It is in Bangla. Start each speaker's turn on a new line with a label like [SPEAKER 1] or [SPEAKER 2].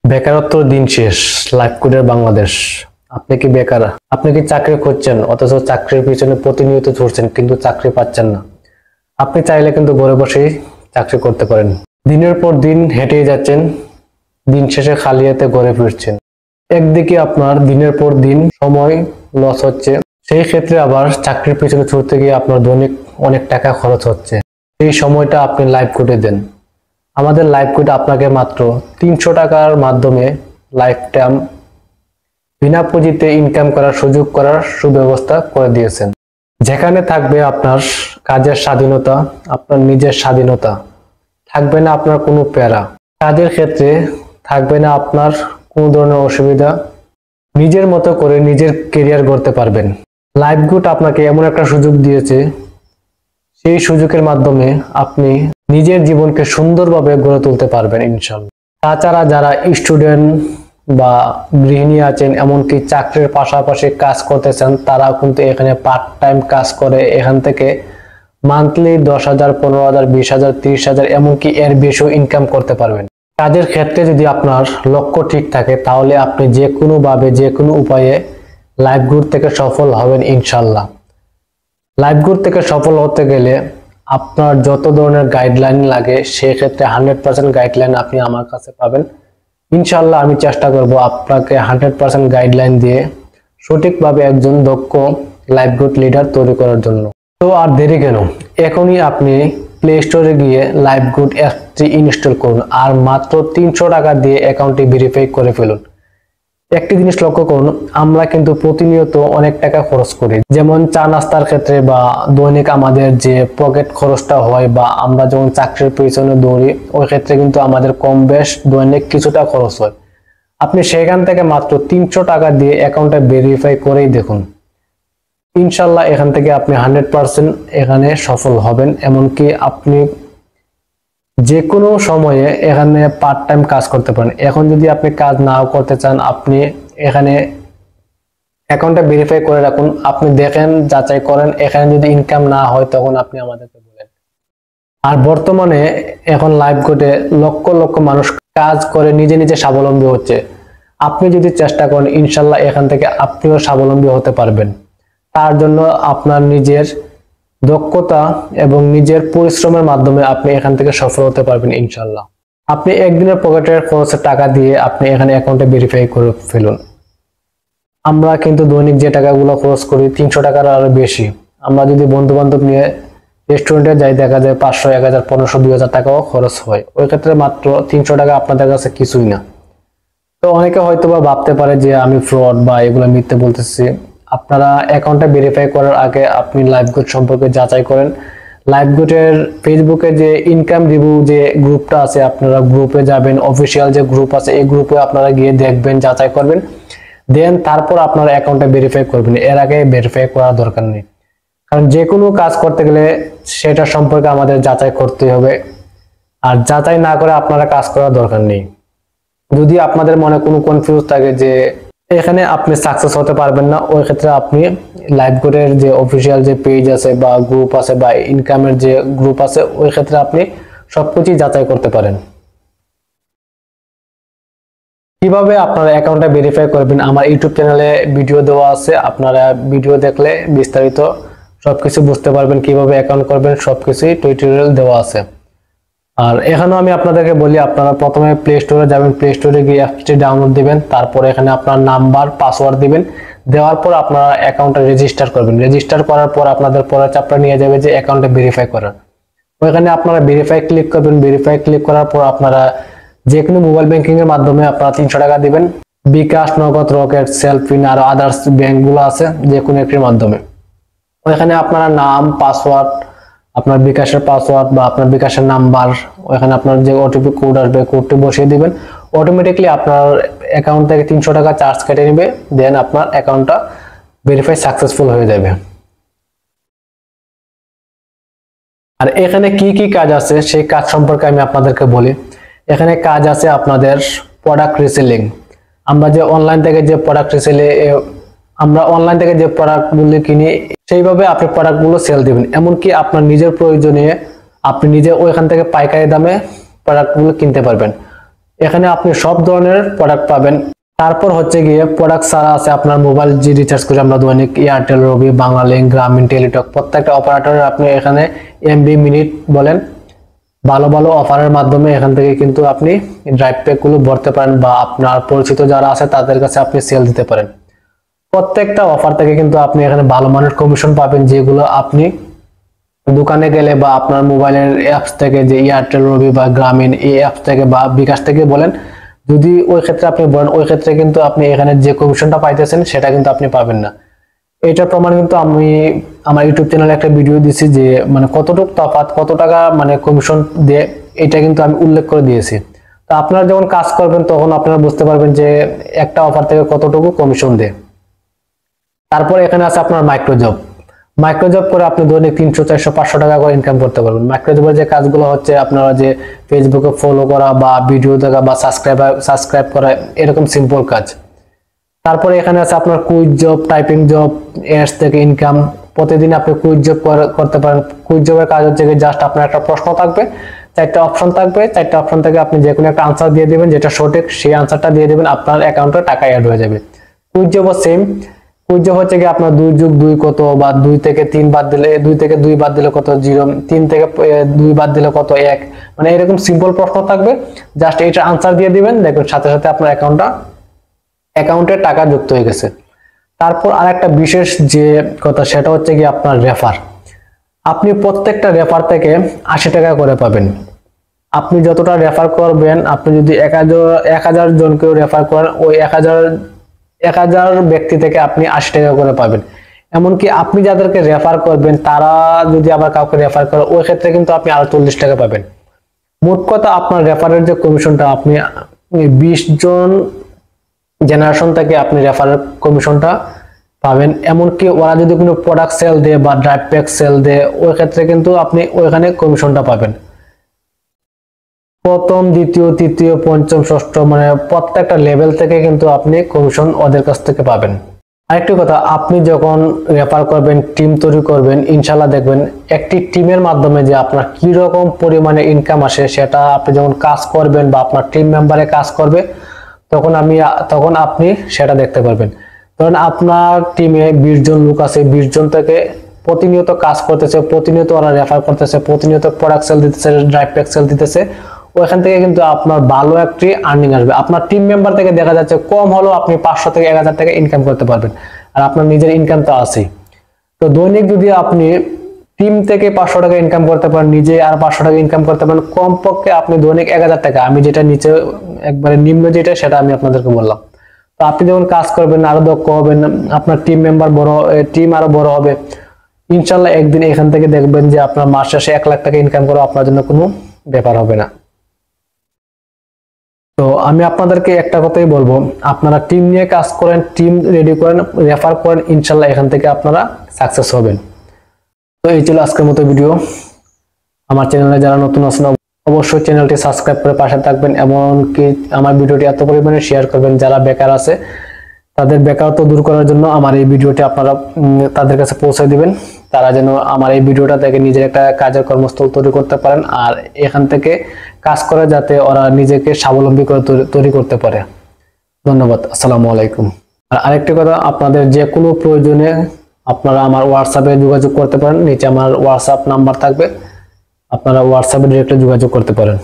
[SPEAKER 1] বেকারত্ব দিন শেষ। লাইফ কোডের বাংলাদেশ। আপনি কি বেকার? আপনি কি চাকরি খুঁজছেন অথচ চাকরির পিছনে প্রতিনিয়ত ছুটছেন কিন্তু চাকরি পাচ্ছেন না? আপনি চাইলে কিন্তু ঘরে বসেই চাকরি করতে পারেন। দিনের পর দিন হেঁটেই যাচ্ছেন, দিন শেষে খালি হাতে ঘরে ফিরছেন। একদিকে আপনার দিনের পর দিন সময় লস হচ্ছে, সেই ক্ষেত্রে আবার চাকরির পিছনে ছুটতে গিয়ে আপনার দৈনিক অনেক টাকা খরচ হচ্ছে। এই সময়টা আপনি লাইফ কোডে দেন। আমাদের লাইফ কোড আপনাকে মাত্র 300 টাকার মাধ্যমে লাইফ টাইম বিনা পুঁজিতে ইনকাম করার সুযোগ করার সুব্যবস্থা করে দিয়েছেন, যেখানে থাকবে আপনার কাজের স্বাধীনতা, আপনার নিজের স্বাধীনতা, থাকবে না আপনার কোনো প্যারা, কাজের ক্ষেত্রে থাকবে না আপনার কোনো ধরনের অসুবিধা, নিজের মতো করে নিজের কেরিয়ার গড়তে পারবেন। লাইফ কোড আপনাকে এমন একটা সুযোগ দিয়েছে, সেই সুযোগের মাধ্যমে আপনি নিজের জীবনকে সুন্দরভাবে গড়ে তুলতে পারবেন ইনশাআল্লাহ। তাছাড়া যারা স্টুডেন্ট বা গৃহিণী আছেন, এমনকি চাকরির পাশাপাশি কাজ করতেছেন, তারাও কিন্তু এখানে পার্ট টাইম কাজ করে এখান থেকে মান্থলি 10,000, 15,000, 20,000, 30,000 এমনকি এর বেশিও ইনকাম করতে পারবেন। কাজের ক্ষেত্রে যদি আপনার লক্ষ্য ঠিক থাকে তাহলে আপনি যে কোনো ভাবে যে কোনো উপায়ে লাইফ কোড থেকে সফল হবেন ইনশাআল্লাহ। লাইফ কোড থেকে সফল হতে গেলে আপনার যত ধরনের গাইডলাইন লাগে সেক্ষেত্রে 100% গাইডলাইন আপনি আমার কাছে পাবেন ইনশাআল্লাহ। আমি চেষ্টা করব আপনাকে 100% গাইডলাইন দিয়ে সঠিকভাবে একজন দক্ষ লাইফ কোড লিডার তৈরি করার জন্য। তো আর দেরি কেন, এখনই আপনি প্লে স্টোরে গিয়ে লাইফ কোড অ্যাপটি ইনস্টল করুন আর মাত্র 300 টাকা দিয়ে অ্যাকাউন্টটি ভেরিফাই করে ফেলুন। একটি জিনিস লক্ষ্য করুন, আমরা কিন্তু প্রতিনিয়ত অনেক টাকা খরচ করি, যেমন চা নাস্তার ক্ষেত্রে বা দৈনিক আমাদের যে পকেট খরচটা হয় বা আমরা যখন চাকরির পিছনে দৌড়ি ওই ক্ষেত্রে কিন্তু আমাদের কম বেশ দৈনিক কিছুটা খরচ হয়। আপনি সেখান থেকে মাত্র 300 টাকা দিয়ে অ্যাকাউন্টটা ভেরিফাই করেই দেখুন, ইনশাল্লাহ এখান থেকে আপনি 100% এখানে সফল হবেন। এমনকি আপনি যে কোনো সময়ে এখানে পার্ট টাইম কাজ করতে পারেন। এখন যদি আপনি কাজ নাও করতে চান, আপনি এখানে অ্যাকাউন্টটা ভেরিফাই করে রাখুন, আপনি দেখেন, যাচাই করেন, এখানে যদি ইনকাম না হয় তখন আপনি আমাদেরকে বলেন। আর বর্তমানে এখন লাইফ কোডে লক্ষ লক্ষ মানুষ কাজ করে নিজে নিজে স্বাবলম্বী হচ্ছে। আপনি যদি চেষ্টা করেন ইনশাল্লাহ এখান থেকে আপনিও স্বাবলম্বী হতে পারবেন। তার জন্য আপনার নিজের দক্ষতা এবং নিজের পরিশ্রমের মাধ্যমে আপনি এখান থেকে সফল হতে পারবেন ইনশাল্লাহ। আপনি একদিনের পকেটের খরচের টাকা দিয়ে আপনি এখানে অ্যাকাউন্টে ভেরিফাই করে ফেলুন। আমরা কিন্তু দৈনিক যে টাকাগুলো খরচ করি 300 টাকার আরো বেশি। আমরা যদি বন্ধু বান্ধব নিয়ে রেস্টুরেন্টে যাই দেখা যায় 500, 1000, 1500, 2000 টাকাও খরচ হয়। ওই ক্ষেত্রে মাত্র 300 টাকা আপনাদের কাছে কিছুই না। তো অনেকে হয়তো বা ভাবতে পারে যে আমি ফ্রড বা এগুলো মিথ্যে বলতেছি। আপনারা অ্যাকাউন্টটা ভেরিফাই করার আগে আপনি লাইফ কোড সম্পর্কে যাচাই করেন। লাইফ কোডের ফেসবুকে যে ইনকাম রিভিউ যে গ্রুপটা আছে, আপনারা গ্রুপে যাবেন, অফিসিয়াল যে গ্রুপ আছে এই গ্রুপে আপনারা গিয়ে দেখবেন, যাচাই করবেন, দেন তারপর আপনারা অ্যাকাউন্টটা ভেরিফাই করবেন। এর আগে ভেরিফাই করার দরকার নেই, কারণ যে কোনো কাজ করতে গেলে সেটা সম্পর্কে আমাদের যাচাই করতে হবে। আর যাচাই না করে আপনারা কাজ করার দরকার নেই। যদি আপনাদের মনে কোনো কনফিউজ থাকে যে এখানে আপনি সাকসেস হতে পারবেন না, ওই ক্ষেত্রে আপনি লাইফ কোডের যে অফিসিয়াল যে পেজ আছে বা গ্রুপ আছে বা ইনকামের যে গ্রুপ আছে ওই ক্ষেত্রে আপনি সবকিছুই যাচাই করতে পারেন। কিভাবে আপনারা অ্যাকাউন্টটা ভেরিফাই করবেন আমার ইউটিউব চ্যানেলে ভিডিও দেওয়া আছে, আপনারা ভিডিও দেখলে বিস্তারিত সবকিছু বুঝতে পারবেন, কিভাবে অ্যাকাউন্ট করবেন সবকিছুই টিউটোরিয়াল দেওয়া আছে। আর এখানেও আমি আপনাদেরকে বলি, আপনারা প্রথমে প্লে স্টোরে যাবেন, প্লে স্টোরে গিয়ে অ্যাপটি ডাউনলোড দিবেন, তারপরে এখানে আপনার নাম্বার পাসওয়ার্ড দিবেন, দেওয়ার পর আপনারা অ্যাকাউন্টটা রেজিস্টার করবেন। রেজিস্টার করার পর আপনাদের পরের চাপটা নিয়ে যাবে যে অ্যাকাউন্টে ভেরিফাই করার। ওইখানে আপনারা ভেরিফাই ক্লিক করবেন। ভেরিফাই ক্লিক করার পর আপনারা যে কোনো মোবাইল ব্যাংকিং এর মাধ্যমে আপনারা 300 টাকা দিবেন, বিকাশ, নগদ, রকেট, সেলফিন আর আদার্স ব্যাংকগুলো আছে যে কোনো একটির মাধ্যমে। ওইখানে আপনারা নাম, পাসওয়ার্ড, আপনার বিকাশের পাসওয়ার্ড বা আপনার বিকাশের নাম্বার, ওখানে আপনার যে ওটিপি কোড আসবে কোডটি বসিয়ে দিবেন। অটোমেটিকলি আপনার অ্যাকাউন্ট থেকে 300 টাকা চার্জ কেটে নেবে, দেন আপনার অ্যাকাউন্টটা ভেরিফাই সাকসেসফুল হয়ে যাবে। আর এখানে কি কি কাজ আছে সেই কাজ সম্পর্কে আমি আপনাদেরকে বলি। এখানে কাজ আছে আপনাদের প্রোডাক্ট রিসেলিং। আমরা যে অনলাইন থেকে যে প্রোডাক্ট রিসেলে আমরা অনলাইন থেকে যে প্রোডাক্টগুলো কিনি সেইভাবে আপনি প্রোডাক্টগুলো সেল দিবেন। এমনকি আপনার নিজের প্রয়োজনে আপনি নিজে ওইখান থেকে পাইকারি দামে প্রোডাক্টগুলো কিনতে পারবেন। এখানে আপনি সব ধরনের প্রোডাক্ট পাবেন। তারপর হচ্ছে গিয়ে প্রোডাক্ট ছাড়া আছে আপনার মোবাইল যে রিচার্জ করে আমরা দৈনিক এয়ারটেল, রবি, বাংলালিংক, গ্রামীণ, টেলিটক প্রত্যেকটা অপারেটরের আপনি এখানে এমবি, মিনিট বলেন ভালো ভালো অফারের মাধ্যমে এখান থেকে কিন্তু আপনি ড্রাইভ প্যাক গুলো ভরতে পারেন বা আপনার পরিচিত যারা আছে তাদের কাছে আপনি সেল দিতে পারেন। প্রত্যেকটা অফার থেকে কিন্তু আপনি এখানে ভালো মানের কমিশন পাবেন, যেগুলো আপনি দোকানে গেলে বা আপনার মোবাইলের অ্যাপস থেকে যে এয়ারটেল, রবি বা গ্রামীণ এই অ্যাপস থেকে বা বিকাশ থেকে বলেন, যদি ওই ক্ষেত্রে আপনি বলেন ওই ক্ষেত্রে কিন্তু আপনি এখানে যে কমিশনটা পাইতেছেন সেটা কিন্তু আপনি পাবেন না। এটার প্রমাণ কিন্তু আমি আমার ইউটিউব চ্যানেলে একটা ভিডিও দিয়েছি যে মানে কতটুকু তফাৎ, কত টাকা মানে কমিশন দিয়ে, এটা কিন্তু আমি উল্লেখ করে দিয়েছি। তো আপনারা যখন কাজ করবেন তখন আপনারা বুঝতে পারবেন যে একটা অফার থেকে কতটুকু কমিশন দেয়। তারপর এখানে আছে আপনার মাইক্রোজব। মাইক্রোজব করে আপনি দৈনিক 300, 400, 500 টাকা করে ইনকাম করতে পারবেন। মাইক্রোজবের যে কাজগুলো হচ্ছে আপনারা যে ফেসবুকে ফলো করা বা ভিডিও দেখা বা সাবস্ক্রাইব করা, এরকম সিম্পল কাজ। তারপরে এখানে আছে আপনার quiz job, typing job, ads থেকে ইনকাম। প্রতিদিন আপনি কুইজ জব করতে পারেন। কুইজ জবের কাজ হচ্ছে যে জাস্ট আপনার একটা প্রশ্ন থাকবে, 4টা অপশন থাকবে, 4টা অপশন থেকে আপনি যে কোনো একটা আনসার দিয়ে দিবেন, যেটা সঠিক সেই আনসারটা দিয়ে দিবেন, আপনার অ্যাকাউন্টে টাকা অ্যাড হয়ে যাবে। কুইজ জবও সেম। কুইজ জব হচ্ছে কি আপনার 2 যোগ 2 কত, বা 2 থেকে 3 বাদ দিলে 2 থেকে 2 বাদ দিলে কত 0, 3 থেকে 2 বাদ দিলে কত 1, মানে এরকম সিম্পল প্রশ্ন থাকবে, জাস্ট এটা আনসার দিয়ে দিবেন, দেখবেন সাথে সাথে আপনার অ্যাকাউন্টে টাকা যুক্ত হয়ে গেছে। তারপর আরেকটা বিশেষ যে কথা সেটা হচ্ছে কি আপনার রেফার। আপনি প্রত্যেকটা রেফার থেকে 80 টাকা করে পাবেন। আপনি যতটা রেফার করবেন, আপনি যদি 1000 জনকেও রেফার করেন, ওই 1000 ব্যক্তি থেকে আপনি 80 টাকা করে পাবেন। এমনকি আপনি যাদেরকে রেফার করবেন তারা যদি আবার কাউকে রেফার করে, ওই ক্ষেত্রে কিন্তু আপনি আরো 40 টাকা পাবেন। মোট কথা আপনার রেফারের যে কমিশনটা, আপনি 20 জন জেনারেশন থেকে আপনি রেফারেল কমিশনটা পাবেন। এমনকি ওরা যদি কোনো প্রোডাক্ট সেল দেয় বা ড্রাইভ প্যাক সেল দেয়, ওই ক্ষেত্রে কিন্তু আপনি ওইখানে কমিশনটা পাবেন। প্রথম, দ্বিতীয়, তৃতীয়, পঞ্চম, ষষ্ঠ মানে প্রত্যেকটা লেভেল থেকে কিন্তু আপনি কমিশন ওদের কাছ থেকে পাবেন। আরেকটি কথা, আপনি যখন রেফার করবেন, টিম তৈরি করবেন, ইনশাল্লাহ দেখবেন একটি টিমের মাধ্যমে যে আপনার কি রকম পরিমাণে ইনকাম আসে, সেটা আপনি যখন কাজ করবেন বা আপনার টিম মেম্বারে কাজ করবে তখন আপনি সেটা দেখতে পারবেন। ধরেন আপনার টিমে 20 জন লোক আছে, 20 জন থেকে প্রতিনিয়ত কাজ করতেছে, প্রতিনিয়ত ওরা রেফার করতেছে, প্রতিনিয়ত প্রোডাক্ট সেল দিতেছে, ড্রাইভ প্যাক সেল দিতেছে, ওইখান থেকে কিন্তু আপনার ভালো একটি আর্নিং আসবে। আপনার টিম মেম্বার থেকে দেখা যাচ্ছে কম হলেও আপনি 500 থেকে 1000 টাকা ইনকাম করতে পারবেন, আর আপনার নিজের ইনকাম তো আছেই। তো দৈনিক যদি আপনি টিম থেকে 500 টাকা ইনকাম করতে পারেন, নিজে আর 500 টাকা ইনকাম করতে পারেন, কমপক্ষে আপনি দৈনিক 1000 টাকা, আমি যেটা নিচে একবারে নিম্ন যেটা সেটা আমি আপনাদেরকে বললাম। তো আপনি যখন কাজ করবেন আরো দক্ষ হবেন, আপনার টিম আরো বড় হবে, ইনশাল্লাহ একদিন এখান থেকে দেখবেন যে আপনার মাস শেষে 1 লাখ টাকা ইনকাম করা আপনার জন্য কোনো ব্যাপার হবে না। তো আমি আপনাদেরকে একটা কথাই বলবো, আপনারা টিম নিয়ে কাজ করেন, টিম রেডি করেন, রেফার করেন, ইনশাল্লাহ এখান থেকে আপনারা সাকসেস হবেন। তো এই ছিল আজকের মতো ভিডিও। আমার চ্যানেলে যারা নতুন আছেন অবশ্যই চ্যানেলটি সাবস্ক্রাইব করে পাশে থাকবেন, এমনকি আমার ভিডিওটি এত পরিমাণে শেয়ার করবেন, যারা বেকার আছে তাদের বেকারত্ব দূর করার জন্য আমার এই ভিডিওটি আপনারা তাদের কাছে পৌঁছে দিবেন, তারা যেন আমার এই ভিডিওটা দেখে নিজের একটা কাজের কর্মস্থল তৈরি করতে পারেন, আর এখান থেকে কাজ করে যাতে ওরা নিজেকে স্বাবলম্বী করে তৈরি করতে পারে। ধন্যবাদ। আসসালামু আলাইকুম। আর আরেকটি কথা, আপনাদের যে কোনো প্রয়োজনে আপনারা আমার হোয়াটসঅ্যাপে যোগাযোগ করতে পারেন, নিচে আমার হোয়াটসঅ্যাপ নাম্বার থাকবে, আপনারা হোয়াটসঅ্যাপে ডিরেক্টলি যোগাযোগ করতে পারেন।